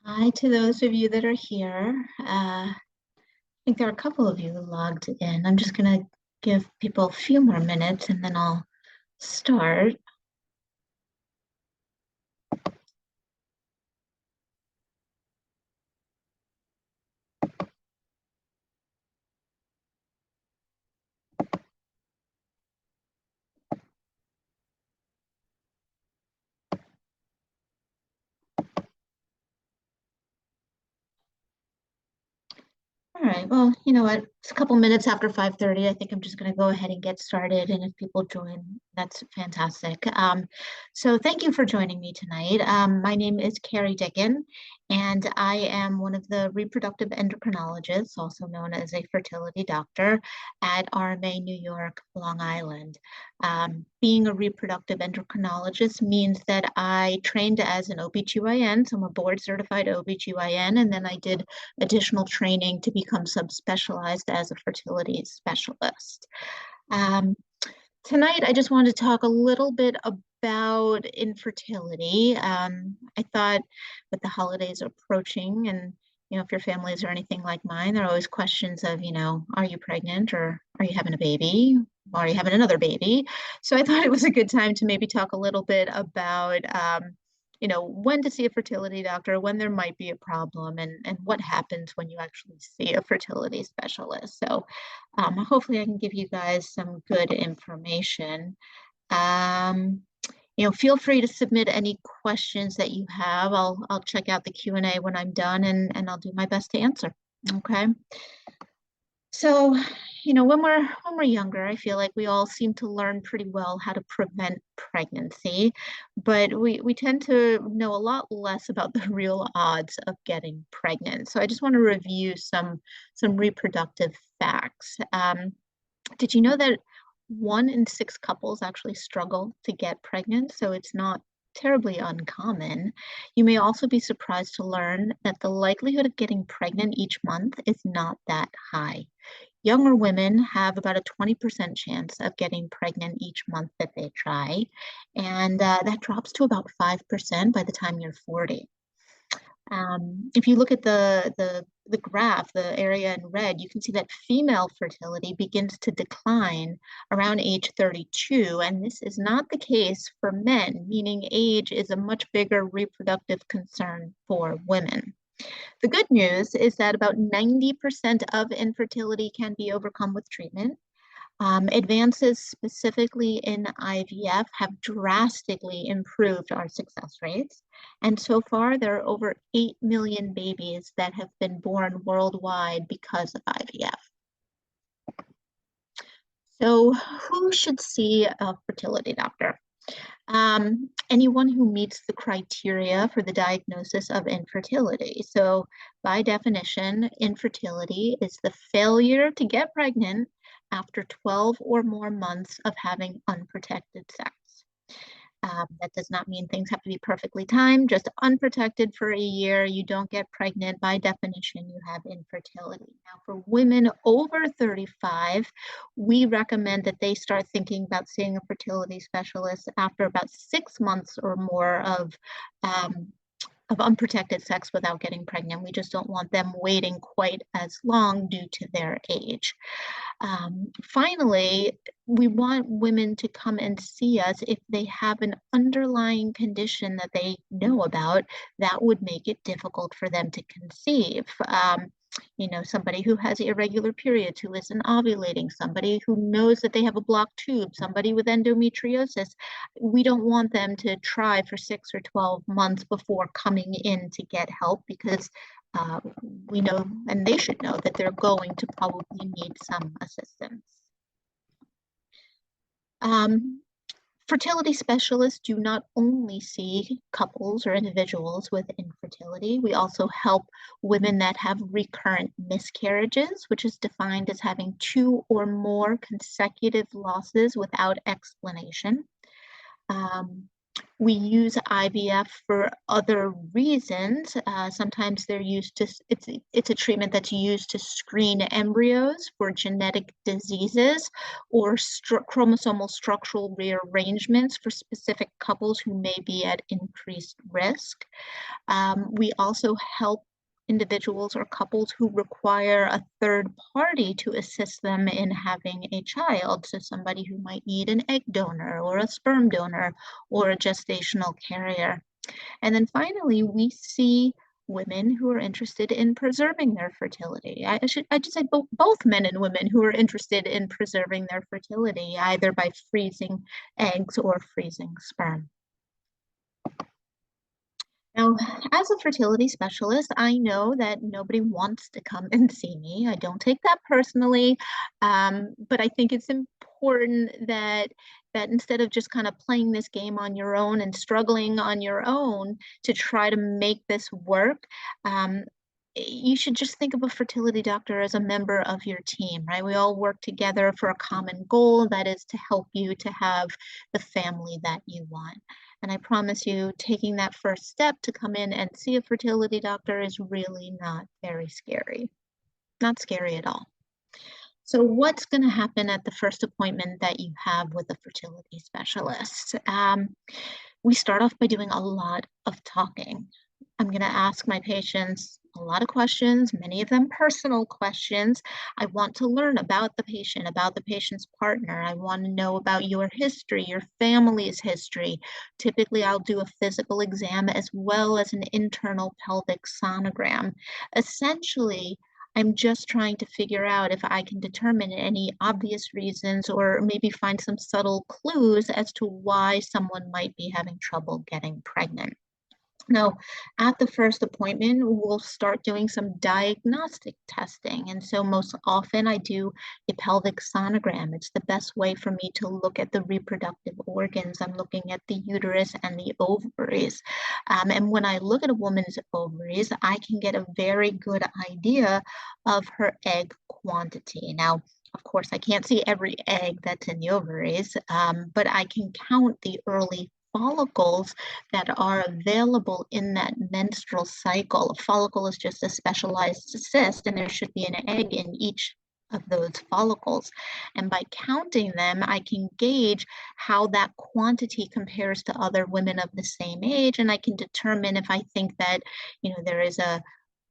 Hi to those of you that are here. I think there are a couple of you who logged in. I'm just going to give people a few more minutes and then I'll start. All right, well, you know what? It's a couple minutes after 5:30. I think I'm just going to go ahead and get started. And if people join, that's fantastic. So thank you for joining me tonight. My name is Cary Dicken, and I am one of the reproductive endocrinologists, also known as a fertility doctor at RMA New York, Long Island. Being a reproductive endocrinologist means that I trained as an OBGYN, so I'm a board certified OBGYN, and then I did additional training to become subspecialized as a fertility specialist. Um, Tonight, I just wanted to talk a little bit about infertility. I thought with the holidays approaching and if your families are anything like mine, there are always questions of, are you pregnant or are you having a baby? Or are you having another baby? So I thought it was a good time to maybe talk a little bit about when to see a fertility doctor, when there might be a problem, and what happens when you actually see a fertility specialist. So hopefully I can give you guys some good information. Um, feel free to submit any questions that you have. I'll check out the Q&A when I'm done and I'll do my best to answer. Okay. So, when we're younger, I feel like we all seem to learn pretty well how to prevent pregnancy, but we tend to know a lot less about the real odds of getting pregnant. So I just want to review some reproductive facts. Did you know that 1 in 6 couples actually struggle to get pregnant? So it's not terribly uncommon. You may also be surprised to learn that the likelihood of getting pregnant each month is not that high. Younger women have about a 20% chance of getting pregnant each month that they try, and that drops to about 5% by the time you're 40. If you look at the graph, the area in red, you can see that female fertility begins to decline around age 32, and this is not the case for men, meaning age is a much bigger reproductive concern for women. The good news is that about 90% of infertility can be overcome with treatment. Advances specifically in IVF have drastically improved our success rates. And so far, there are over 8 million babies that have been born worldwide because of IVF. So who should see a fertility doctor? Anyone who meets the criteria for the diagnosis of infertility. So by definition, infertility is the failure to get pregnant after 12 or more months of having unprotected sex. That does not mean things have to be perfectly timed, just unprotected for a year. You don't get pregnant. By definition, you have infertility. Now, for women over 35, we recommend that they start thinking about seeing a fertility specialist after about 6 months or more of unprotected sex without getting pregnant. We just don't want them waiting quite as long due to their age. Finally, we want women to come and see us if they have an underlying condition that they know about that would make it difficult for them to conceive. Somebody who has irregular periods, who isn't ovulating, somebody who knows that they have a blocked tube, somebody with endometriosis. We don't want them to try for 6 or 12 months before coming in to get help because we know, and they should know, that they're going to probably need some assistance. Fertility specialists do not only see couples or individuals with infertility. We also help women that have recurrent miscarriages, which is defined as having 2 or more consecutive losses without explanation. We use IVF for other reasons. Sometimes they're used to, it's a treatment that's used to screen embryos for genetic diseases or chromosomal structural rearrangements for specific couples who may be at increased risk. We also help individuals or couples who require a third party to assist them in having a child. So somebody who might need an egg donor or a sperm donor or a gestational carrier. And then finally, we see women who are interested in preserving their fertility. I just say both men and women who are interested in preserving their fertility, either by freezing eggs or freezing sperm. Now, as a fertility specialist, I know that nobody wants to come and see me. I don't take that personally, but I think it's important that instead of just kind of playing this game on your own and struggling on your own to try to make this work, you should just think of a fertility doctor as a member of your team, right? We all work together for a common goal, that is to help you to have the family that you want. And I promise you, taking that first step to come in and see a fertility doctor is really not very scary. Not scary at all. So what's going to happen at the first appointment that you have with a fertility specialist? We start off by doing a lot of talking. I'm going to ask my patients a lot of questions, many of them personal questions. I want to learn about the patient's partner. I want to know about your history, your family's history. Typically, I'll do a physical exam as well as an internal pelvic sonogram. Essentially, I'm just trying to figure out if I can determine any obvious reasons or maybe find some subtle clues as to why someone might be having trouble getting pregnant. Now, at the first appointment, we'll start doing some diagnostic testing. And so most often I do a pelvic sonogram. It's the best way for me to look at the reproductive organs. I'm looking at the uterus and the ovaries. And when I look at a woman's ovaries, I can get a very good idea of her egg quantity. Now, of course, I can't see every egg that's in the ovaries, but I can count the early follicles that are available in that menstrual cycle. A follicle is just a specialized cyst, and there should be an egg in each of those follicles. And by counting them, I can gauge how that quantity compares to other women of the same age, and I can determine if I think that, there is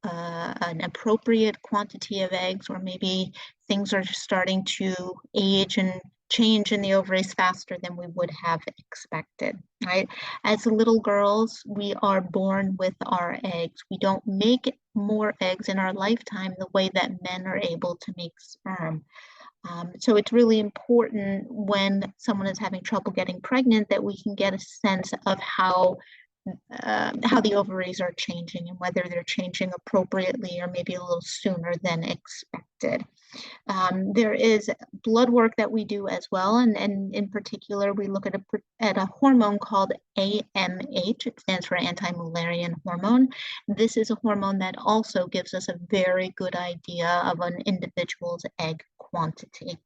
an appropriate quantity of eggs, or maybe things are starting to age and change in the ovaries faster than we would have expected, right? As little girls, we are born with our eggs. We don't make more eggs in our lifetime the way that men are able to make sperm. So it's really important when someone is having trouble getting pregnant that we can get a sense of how the ovaries are changing and whether they're changing appropriately or maybe a little sooner than expected. There is blood work that we do as well, and in particular, we look at a hormone called AMH. It stands for anti-Mullerian hormone. This is a hormone that also gives us a very good idea of an individual's egg quantity.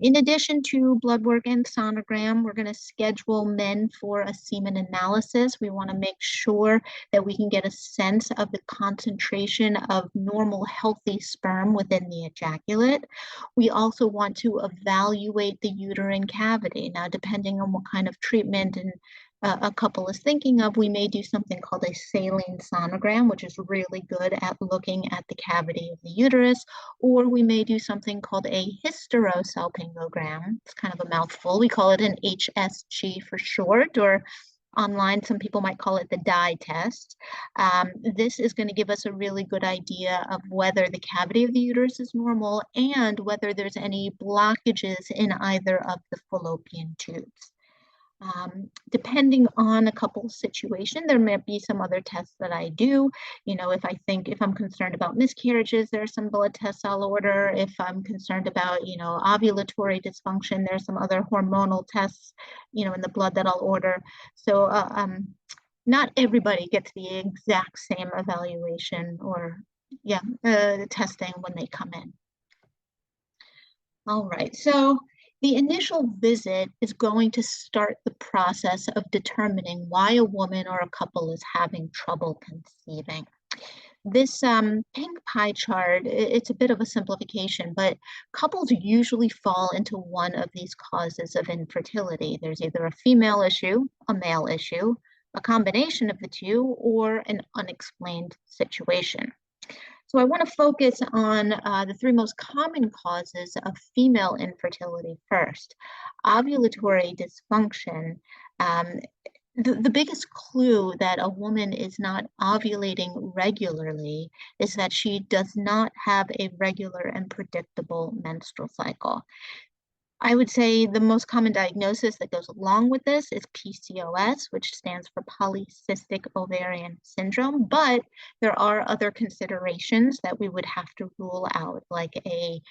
In addition to blood work and sonogram, we're going to schedule men for a semen analysis. We want to make sure that we can get a sense of the concentration of normal healthy sperm within the ejaculate. We also want to evaluate the uterine cavity. Now, depending on what kind of treatment and a couple is thinking of, we may do something called a saline sonogram, which is really good at looking at the cavity of the uterus, or we may do something called a hysterosalpingogram. It's kind of a mouthful. We call it an HSG for short, or online, some people might call it the dye test. This is going to give us a really good idea of whether the cavity of the uterus is normal and whether there's any blockages in either of the fallopian tubes. Depending on a couple's situation, there may be some other tests that I do. If I'm concerned about miscarriages, there are some blood tests I'll order. If I'm concerned about, ovulatory dysfunction, there's some other hormonal tests, in the blood that I'll order. So not everybody gets the exact same evaluation or testing when they come in. All right, so The initial visit is going to start the process of determining why a woman or a couple is having trouble conceiving. This pink pie chart, it's a bit of a simplification, but couples usually fall into one of these causes of infertility. There's either a female issue, a male issue, a combination of the two, or an unexplained situation. So I want to focus on the three most common causes of female infertility first. Ovulatory dysfunction. Um, the biggest clue that a woman is not ovulating regularly is that she does not have a regular and predictable menstrual cycle. I would say the most common diagnosis that goes along with this is PCOS, which stands for polycystic ovarian syndrome, but there are other considerations that we would have to rule out, like a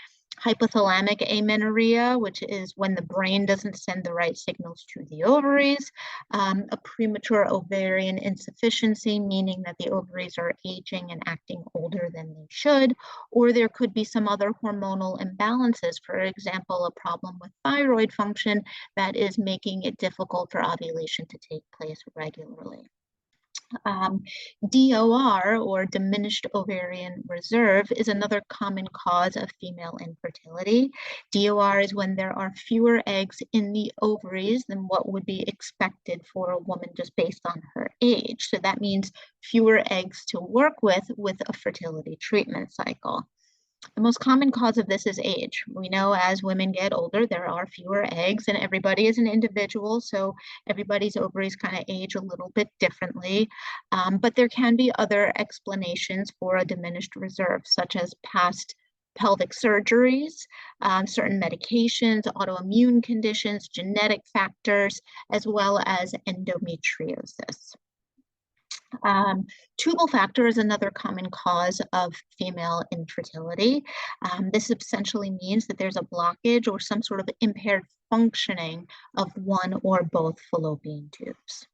hypothalamic amenorrhea, which is when the brain doesn't send the right signals to the ovaries, a premature ovarian insufficiency, meaning that the ovaries are aging and acting older than they should, or there could be some other hormonal imbalances, for example, a problem with thyroid function that is making it difficult for ovulation to take place regularly. DOR, or diminished ovarian reserve, is another common cause of female infertility. DOR is when there are fewer eggs in the ovaries than what would be expected for a woman just based on her age. So that means fewer eggs to work with a fertility treatment cycle. The most common cause of this is age. We know as women get older, there are fewer eggs, and everybody is an individual, so everybody's ovaries kind of age a little bit differently. But there can be other explanations for a diminished reserve, such as past pelvic surgeries, certain medications, autoimmune conditions, genetic factors, as well as endometriosis. Tubal factor is another common cause of female infertility. This essentially means that there's a blockage or some sort of impaired functioning of one or both fallopian tubes.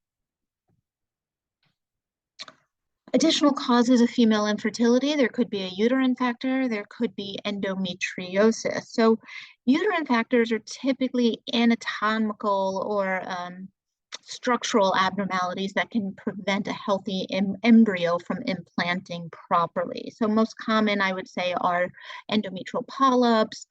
Additional causes of female infertility, there could be a uterine factor, there could be endometriosis. So uterine factors are typically anatomical or structural abnormalities that can prevent a healthy embryo from implanting properly. So most common, I would say, are endometrial polyps,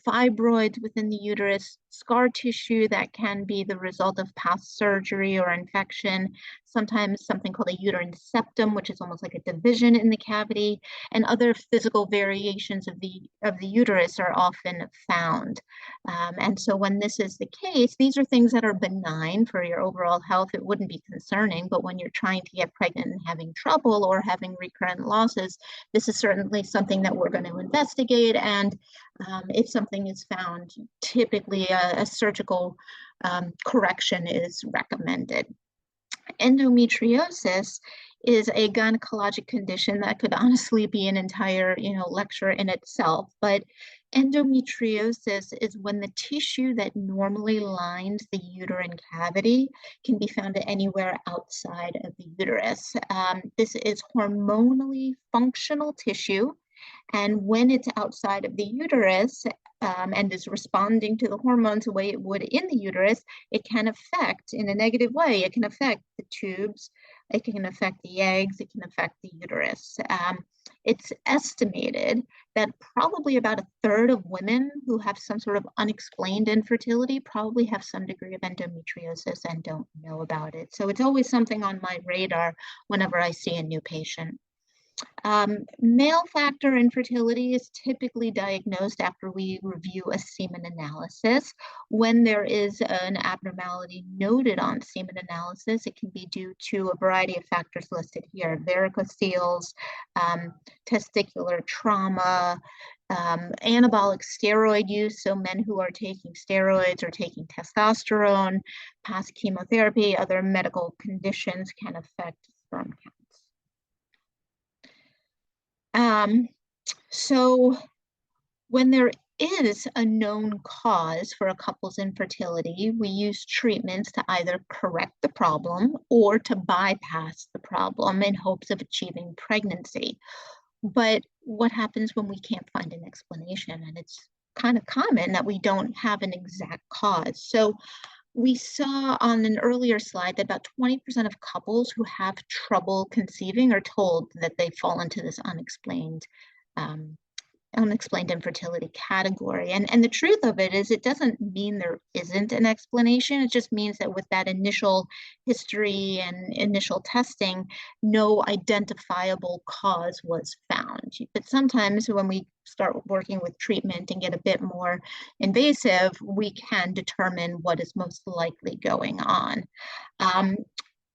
fibroids within the uterus, scar tissue that can be the result of past surgery or infection, sometimes something called a uterine septum, which is almost like a division in the cavity, and other physical variations of the uterus are often found. And so when this is the case, these are things that are benign for your overall health. It wouldn't be concerning, but when you're trying to get pregnant and having trouble or having recurrent losses, this is certainly something that we're going to investigate. And if something is found, typically a surgical correction is recommended. Endometriosis is a gynecologic condition that could honestly be an entire, lecture in itself. But endometriosis is when the tissue that normally lines the uterine cavity can be found anywhere outside of the uterus. This is hormonally functional tissue. And when it's outside of the uterus and is responding to the hormones the way it would in the uterus, it can affect, in a negative way, it can affect the tubes, it can affect the eggs, it can affect the uterus. It's estimated that probably about a third of women who have some sort of unexplained infertility probably have some degree of endometriosis and don't know about it. So it's always something on my radar whenever I see a new patient. Male factor infertility is typically diagnosed after we review a semen analysis. When there is an abnormality noted on semen analysis, it can be due to a variety of factors listed here: varicoceles, testicular trauma, anabolic steroid use, so men who are taking steroids or taking testosterone, past chemotherapy, other medical conditions can affect sperm count. So when there is a known cause for a couple's infertility, we use treatments to either correct the problem or to bypass the problem in hopes of achieving pregnancy. But what happens when we can't find an explanation? And it's kind of common that we don't have an exact cause. So we saw on an earlier slide that about 20% of couples who have trouble conceiving are told that they fall into this um, unexplained infertility category. And the truth of it is it doesn't mean there isn't an explanation. It just means that with that initial history and initial testing, no identifiable cause was found. But sometimes when we start working with treatment and get a bit more invasive, we can determine what is most likely going on. Um,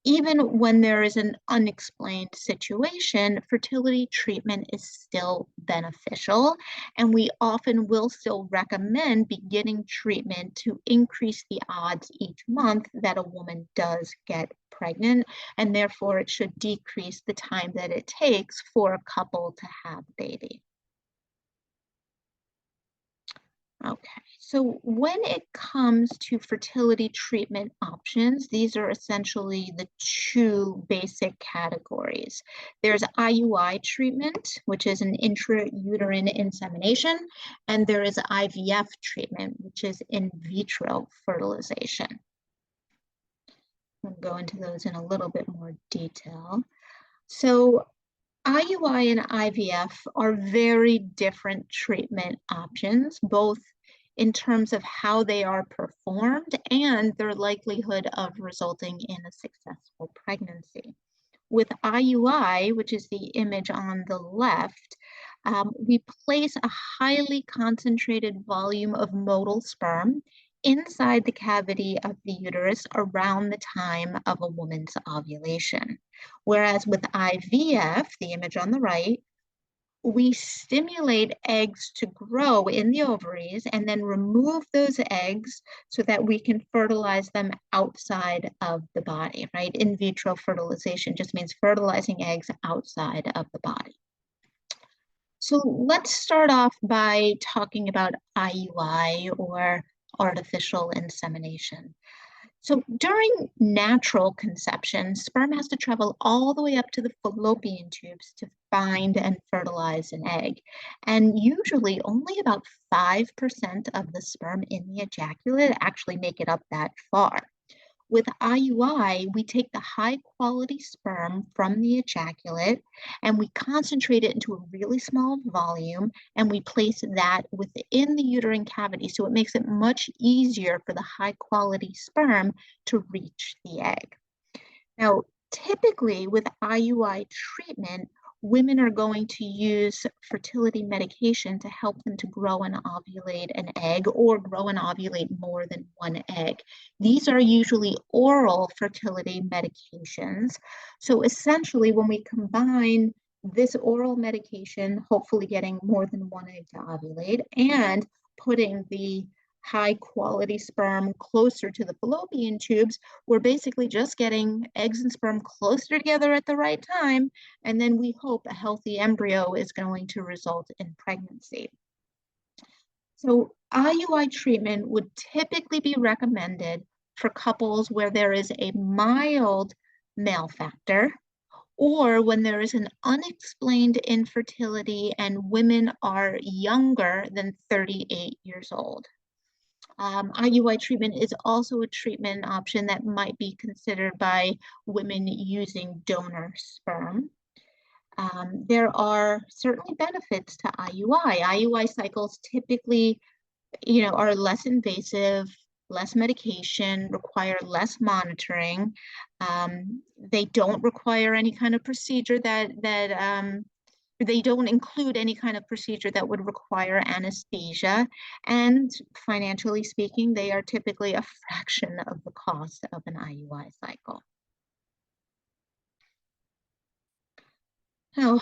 Even when there is an unexplained situation, fertility treatment is still beneficial, and we often will still recommend beginning treatment to increase the odds each month that a woman does get pregnant, and therefore it should decrease the time that it takes for a couple to have a baby. Okay, so when it comes to fertility treatment options, these are essentially the two basic categories. There's IUI treatment, which is an intrauterine insemination, and there is IVF treatment, which is in vitro fertilization. We'll go into those in a little bit more detail. So IUI and IVF are very different treatment options, both in terms of how they are performed and their likelihood of resulting in a successful pregnancy. With IUI, which is the image on the left, we place a highly concentrated volume of motile sperm inside the cavity of the uterus around the time of a woman's ovulation. Whereas with IVF, the image on the right, we stimulate eggs to grow in the ovaries and then remove those eggs so that we can fertilize them outside of the body, right? In vitro fertilization just means fertilizing eggs outside of the body. So let's start off by talking about IUI, or artificial insemination. So during natural conception, sperm has to travel all the way up to the fallopian tubes to find and fertilize an egg. And usually only about 5% of the sperm in the ejaculate actually make it up that far. With IUI, we take the high quality sperm from the ejaculate and we concentrate it into a really small volume and we place that within the uterine cavity. So it makes it much easier for the high quality sperm to reach the egg. Now, typically with IUI treatment, women are going to use fertility medication to help them to grow and ovulate an egg or grow and ovulate more than one egg. These are usually oral fertility medications. So essentially, when we combine this oral medication, hopefully getting more than one egg to ovulate, and putting the high quality sperm closer to the fallopian tubes, we're basically just getting eggs and sperm closer together at the right time, and then we hope a healthy embryo is going to result in pregnancy. So IUI treatment would typically be recommended for couples where there is a mild male factor, or when there is an unexplained infertility and women are younger than 38 years old. IUI treatment is also a treatment option that might be considered by women using donor sperm. There are certainly benefits to IUI. IUI cycles typically, are less invasive, less medication, require less monitoring. They don't require any kind of procedure they don't include any kind of procedure that would require anesthesia. And financially speaking, they are typically a fraction of the cost of an IUI cycle. Now,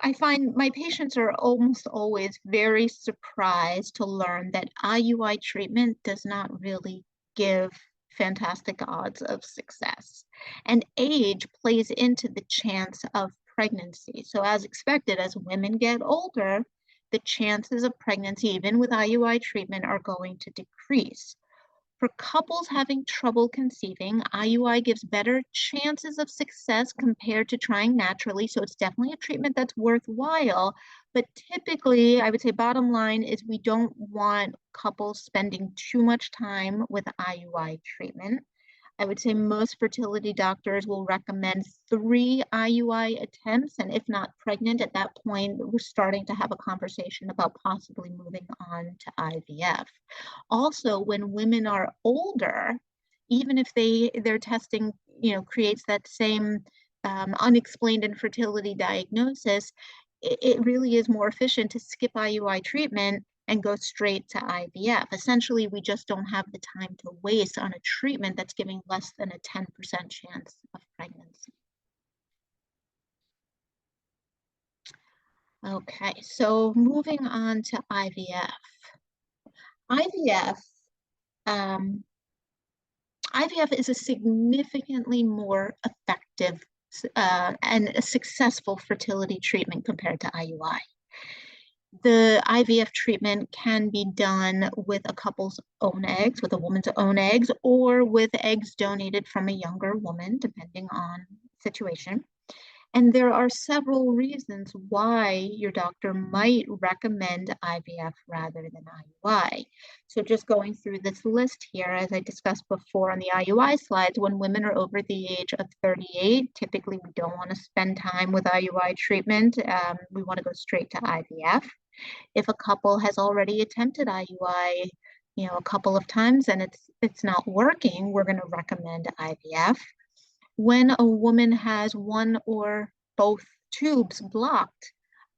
I find my patients are almost always very surprised to learn that IUI treatment does not really give fantastic odds of success. And age plays into the chance of pregnancy. So as expected, as women get older, the chances of pregnancy, even with IUI treatment, are going to decrease. For couples having trouble conceiving, IUI gives better chances of success compared to trying naturally. So it's definitely a treatment that's worthwhile. But typically, I would say bottom line is we don't want couples spending too much time with IUI treatment. I would say most fertility doctors will recommend 3 IUI attempts, and if not pregnant at that point, we're starting to have a conversation about possibly moving on to IVF. Also, when women are older, even if their testing, creates that same unexplained infertility diagnosis, it really is more efficient to skip IUI treatment and go straight to IVF. Essentially, we just don't have the time to waste on a treatment that's giving less than a 10% chance of pregnancy. Okay, so moving on to IVF. IVF, um, IVF is a significantly more effective and a successful fertility treatment compared to IUI. The IVF treatment can be done with a couple's own eggs, with a woman's own eggs, or with eggs donated from a younger woman, depending on situation. And there are several reasons why your doctor might recommend IVF rather than IUI. So just going through this list here, as I discussed before on the IUI slides, when women are over the age of 38, typically we don't want to spend time with IUI treatment. We want to go straight to IVF. If a couple has already attempted IUI, a couple of times and it's not working, we're going to recommend IVF. When a woman has one or both tubes blocked,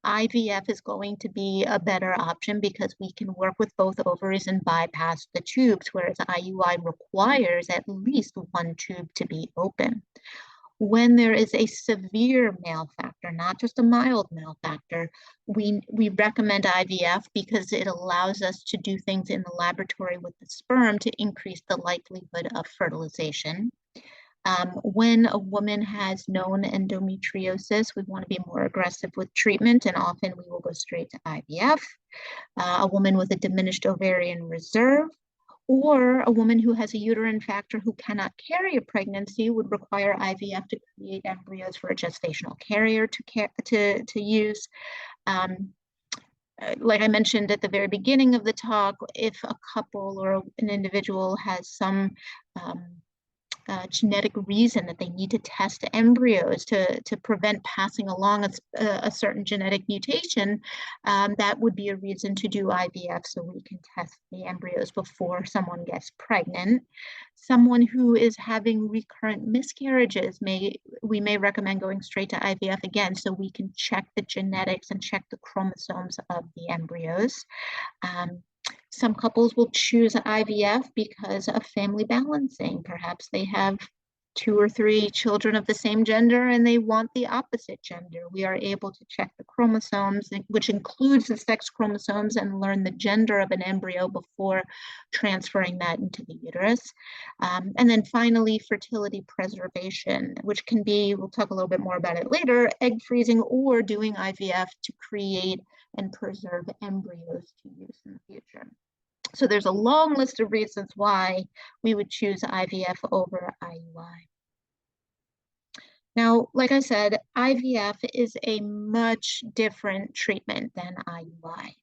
IVF is going to be a better option because we can work with both ovaries and bypass the tubes, whereas IUI requires at least one tube to be open. When there is a severe male factor, not just a mild male factor, we recommend IVF because it allows us to do things in the laboratory with the sperm to increase the likelihood of fertilization. When a woman has known endometriosis, we want to be more aggressive with treatment, and often we will go straight to IVF. A woman with a diminished ovarian reserve, or a woman who has a uterine factor who cannot carry a pregnancy would require IVF to create embryos for a gestational carrier to use. Like I mentioned at the very beginning of the talk, if a couple or an individual has some genetic reason that they need to test embryos to prevent passing along a certain genetic mutation, that would be a reason to do IVF so we can test the embryos before someone gets pregnant. Someone who is having recurrent miscarriages, we may recommend going straight to IVF again so we can check the genetics and check the chromosomes of the embryos. Some couples will choose IVF because of family balancing. Perhaps they have 2 or 3 children of the same gender and they want the opposite gender. We are able to check the chromosomes, which includes the sex chromosomes, and learn the gender of an embryo before transferring that into the uterus. And then finally, fertility preservation, which can be, we'll talk a little bit more about it later, egg freezing or doing IVF to create and preserve embryos to use in the future. So there's a long list of reasons why we would choose IVF over IUI. Now, like I said, IVF is a much different treatment than IUI.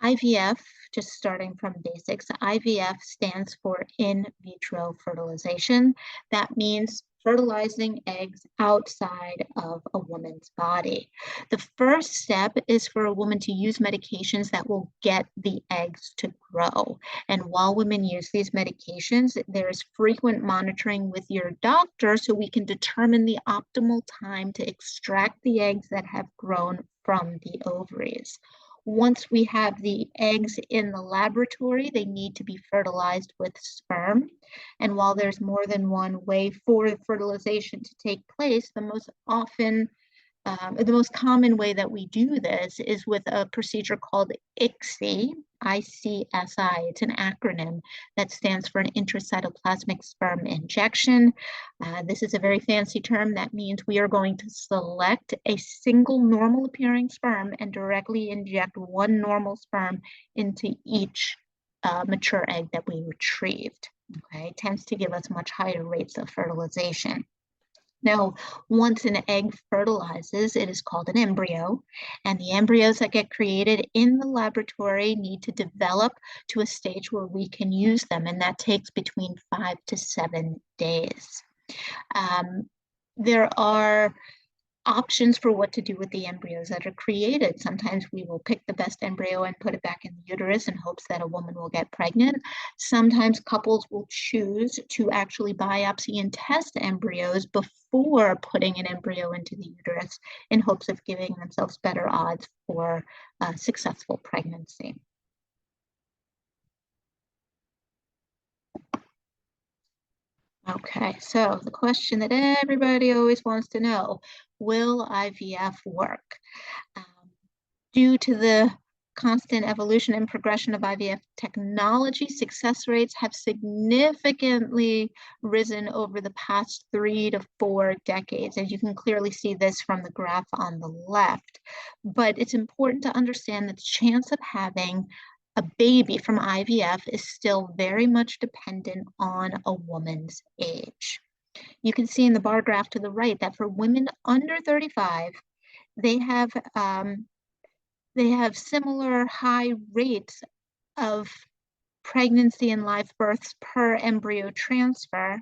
IVF, just starting from basics, IVF stands for in vitro fertilization. That means fertilizing eggs outside of a woman's body. The first step is for a woman to use medications that will get the eggs to grow. And while women use these medications, there is frequent monitoring with your doctor so we can determine the optimal time to extract the eggs that have grown from the ovaries. Once we have the eggs in the laboratory, they need to be fertilized with sperm. And while there's more than one way for fertilization to take place, the most common way that we do this is with a procedure called ICSI, I-C-S-I. It's an acronym that stands for an intracytoplasmic sperm injection. This is a very fancy term that means we are going to select a single normal appearing sperm and directly inject one normal sperm into each mature egg that we retrieved. Okay, it tends to give us much higher rates of fertilization. Now, once an egg fertilizes, it is called an embryo, and the embryos that get created in the laboratory need to develop to a stage where we can use them, and that takes between 5 to 7 days. There are options for what to do with the embryos that are created. Sometimes we will pick the best embryo and put it back in the uterus in hopes that a woman will get pregnant. Sometimes couples will choose to actually biopsy and test embryos before putting an embryo into the uterus in hopes of giving themselves better odds for a successful pregnancy. Okay, so the question that everybody always wants to know, will IVF work? Due to the constant evolution and progression of IVF technology, success rates have significantly risen over the past 3 to 4 decades. And you can clearly see this from the graph on the left. But it's important to understand that the chance of having a baby from IVF is still very much dependent on a woman's age. You can see in the bar graph to the right that for women under 35, they have similar high rates of pregnancy and live births per embryo transfer,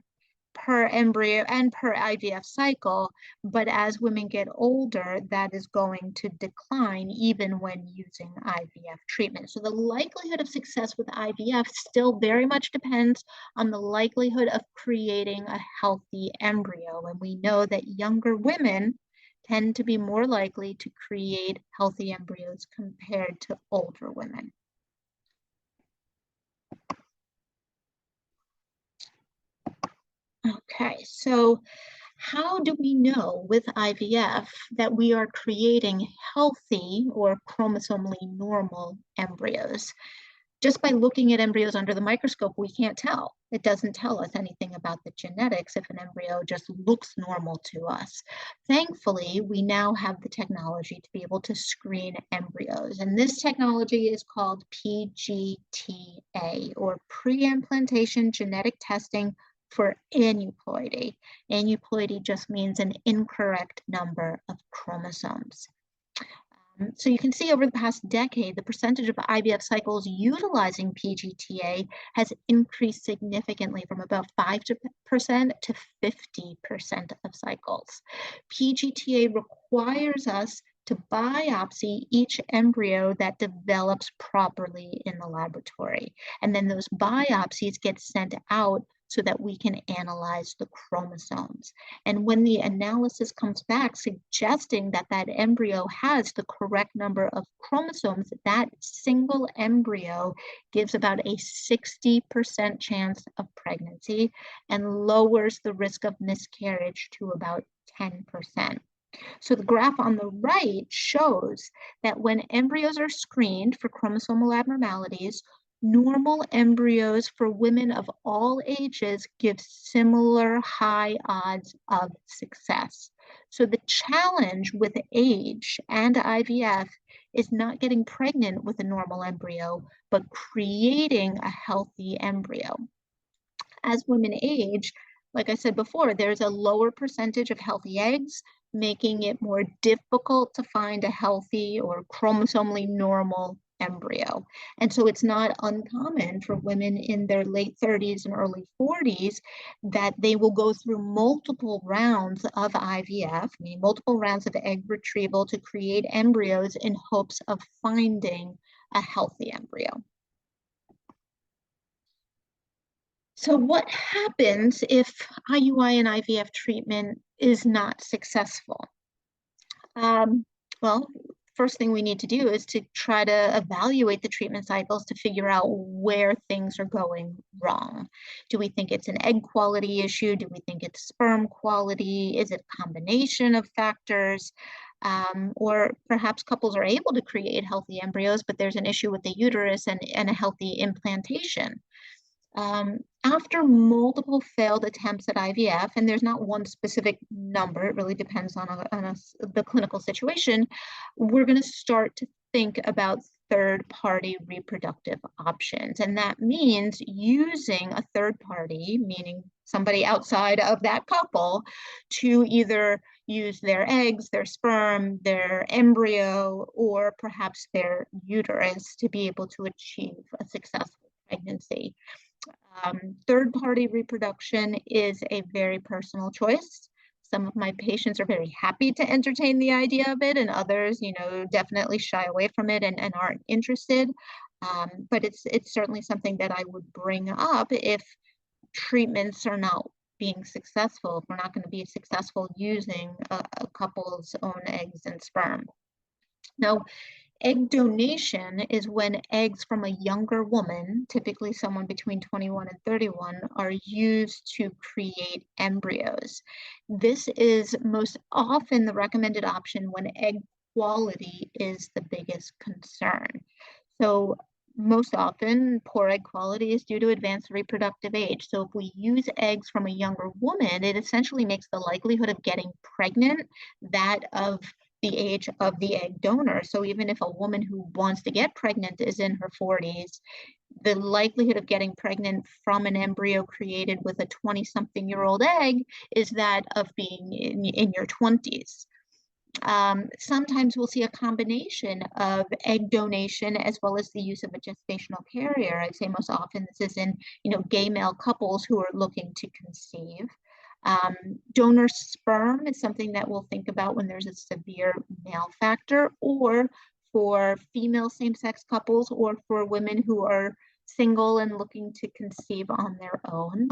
per embryo and per IVF cycle. But as women get older, that is going to decline even when using IVF treatment. So the likelihood of success with IVF still very much depends on the likelihood of creating a healthy embryo. And we know that younger women tend to be more likely to create healthy embryos compared to older women. Okay, so how do we know with IVF that we are creating healthy or chromosomally normal embryos? Just by looking at embryos under the microscope, we can't tell. It doesn't tell us anything about the genetics if an embryo just looks normal to us. Thankfully, we now have the technology to be able to screen embryos. And this technology is called PGTA, or pre-implantation genetic testing for aneuploidy. Aneuploidy just means an incorrect number of chromosomes. So you can see over the past decade, the percentage of IVF cycles utilizing PGTA has increased significantly from about 5% to 50% of cycles. PGTA requires us to biopsy each embryo that develops properly in the laboratory. And then those biopsies get sent out so that we can analyze the chromosomes. And when the analysis comes back suggesting that that embryo has the correct number of chromosomes, that single embryo gives about a 60% chance of pregnancy and lowers the risk of miscarriage to about 10%. So the graph on the right shows that when embryos are screened for chromosomal abnormalities, normal embryos for women of all ages give similar high odds of success. So the challenge with age and IVF is not getting pregnant with a normal embryo, but creating a healthy embryo. As women age, like I said before, there's a lower percentage of healthy eggs, making it more difficult to find a healthy or chromosomally normal embryo. And so it's not uncommon for women in their late 30s and early 40s that they will go through multiple rounds of IVF, meaning multiple rounds of egg retrieval to create embryos in hopes of finding a healthy embryo. So what happens if IUI and IVF treatment is not successful? Well, first thing we need to do is to try to evaluate the treatment cycles to figure out where things are going wrong. Do we think it's an egg quality issue? Do we think it's sperm quality? Is it a combination of factors? Or perhaps couples are able to create healthy embryos, but there's an issue with the uterus and a healthy implantation. After multiple failed attempts at IVF, and there's not one specific number, it really depends on the clinical situation, we're going to start to think about third-party reproductive options. And that means using a third party, meaning somebody outside of that couple, to either use their eggs, their sperm, their embryo, or perhaps their uterus to be able to achieve a successful pregnancy. Third-party reproduction is a very personal choice. Some of my patients are very happy to entertain the idea of it, and others, definitely shy away from it and aren't interested. But it's certainly something that I would bring up if treatments are not being successful, if we're not going to be successful using a couple's own eggs and sperm. Now, egg donation is when eggs from a younger woman, typically someone between 21 and 31, are used to create embryos. This is most often the recommended option when egg quality is the biggest concern. So most often, poor egg quality is due to advanced reproductive age. So if we use eggs from a younger woman, it essentially makes the likelihood of getting pregnant that of the age of the egg donor. So even if a woman who wants to get pregnant is in her 40s, the likelihood of getting pregnant from an embryo created with a 20-something-year-old egg is that of being in your 20s. Sometimes we'll see a combination of egg donation as well as the use of a gestational carrier. I'd say most often this is in, gay male couples who are looking to conceive. Donor sperm is something that we'll think about when there's a severe male factor, or for female same-sex couples, or for women who are single and looking to conceive on their own.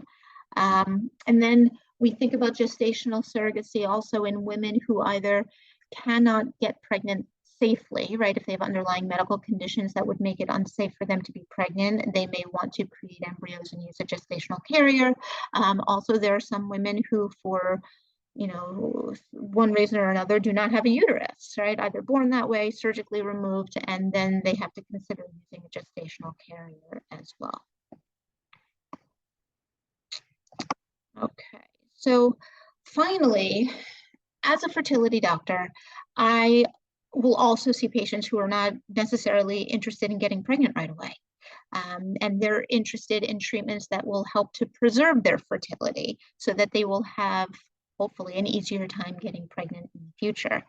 And then we think about gestational surrogacy also in women who either cannot get pregnant safely, right? If they have underlying medical conditions that would make it unsafe for them to be pregnant, they may want to create embryos and use a gestational carrier. Also, there are some women who, for one reason or another, do not have a uterus, right? Either born that way, surgically removed, and then they have to consider using a gestational carrier as well. Okay, so finally, as a fertility doctor, I will also see patients who are not necessarily interested in getting pregnant right away. And they're interested in treatments that will help to preserve their fertility so that they will have, hopefully, an easier time getting pregnant in the future.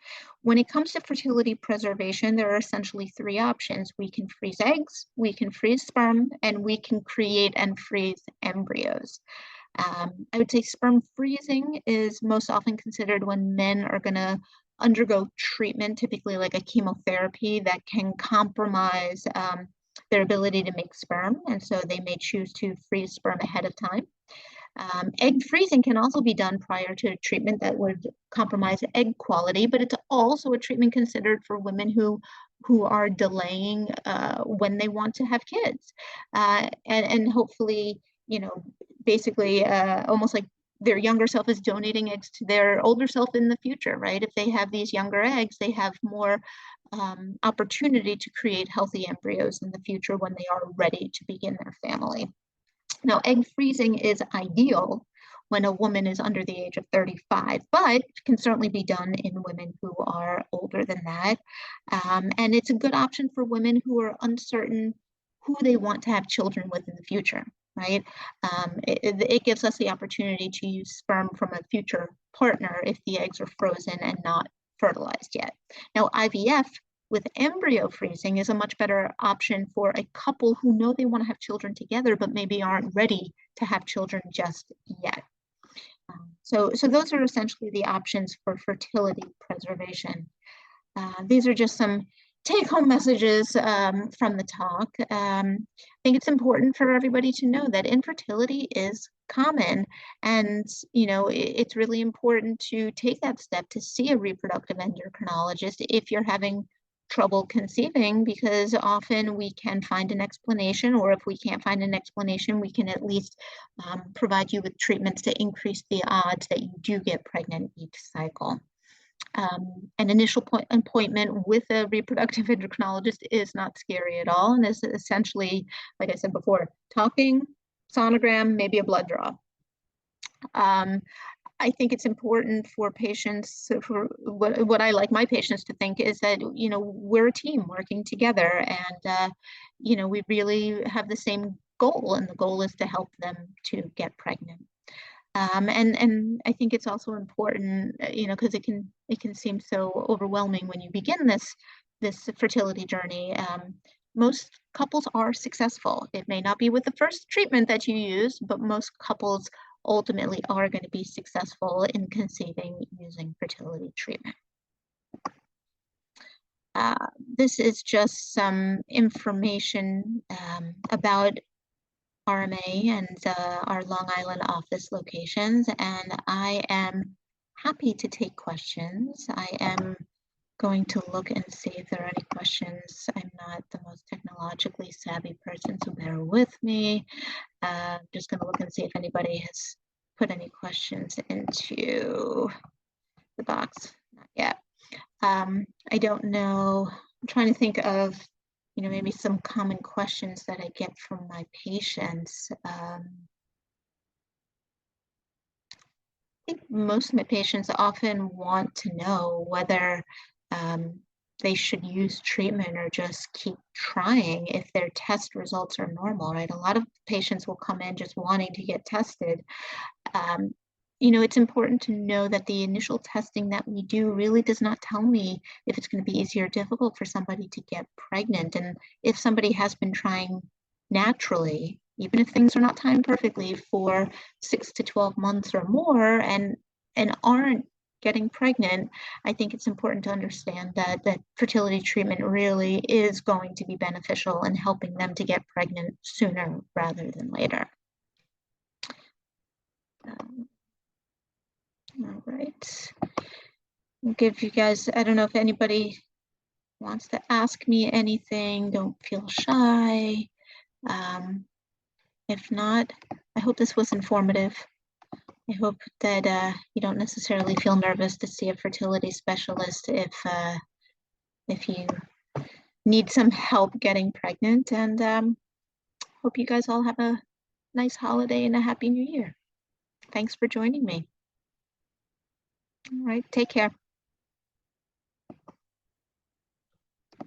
When it comes to fertility preservation, there are essentially three options. We can freeze eggs, we can freeze sperm, and we can create and freeze embryos. I would say sperm freezing is most often considered when men are going to undergo treatment, typically like a chemotherapy that can compromise their ability to make sperm, and so they may choose to freeze sperm ahead of time. Egg freezing can also be done prior to treatment that would compromise egg quality, but it's also a treatment considered for women who are delaying when they want to have kids, and hopefully, basically almost like their younger self is donating eggs to their older self in the future, right? If they have these younger eggs, they have more opportunity to create healthy embryos in the future when they are ready to begin their family. Now, egg freezing is ideal when a woman is under the age of 35, but can certainly be done in women who are older than that. And it's a good option for women who are uncertain who they want to have children with in the future, right? It gives us the opportunity to use sperm from a future partner if the eggs are frozen and not fertilized yet. Now, IVF with embryo freezing is a much better option for a couple who know they want to have children together, but maybe aren't ready to have children just yet. So those are essentially the options for fertility preservation. These are just some take-home messages from the talk. I think it's important for everybody to know that infertility is common, and it's really important to take that step to see a reproductive endocrinologist if you're having trouble conceiving, because often we can find an explanation, or if we can't find an explanation, we can at least provide you with treatments to increase the odds that you do get pregnant each cycle. An initial appointment with a reproductive endocrinologist is not scary at all, and is essentially, like I said before, talking, sonogram, maybe a blood draw. I think it's important for patients, for what I like my patients to think is that, we're a team working together, and, we really have the same goal, and the goal is to help them to get pregnant. And I think it's also important, because it can seem so overwhelming when you begin this fertility journey. Most couples are successful. It may not be with the first treatment that you use, but most couples ultimately are going to be successful in conceiving using fertility treatment. This is just some information about RMA and our Long Island office locations, and I am happy to take questions. I am going to look and see if there are any questions. I'm not the most technologically savvy person, so bear with me. Just going to look and see if anybody has put any questions into the box. Not yet. I don't know. I'm trying to think of, maybe some common questions that I get from my patients. I think most of my patients often want to know whether they should use treatment or just keep trying if their test results are normal, right? A lot of patients will come in just wanting to get tested. It's important to know that the initial testing that we do really does not tell me if it's going to be easy or difficult for somebody to get pregnant. And if somebody has been trying naturally, even if things are not timed perfectly, for 6 to 12 months or more and aren't getting pregnant, I think it's important to understand that fertility treatment really is going to be beneficial in helping them to get pregnant sooner rather than later. All right. I'll give you guys, I don't know if anybody wants to ask me anything. Don't feel shy. If not, I hope this was informative. I hope that you don't necessarily feel nervous to see a fertility specialist if you need some help getting pregnant. And hope you guys all have a nice holiday and a happy new year. Thanks for joining me. All right, take care.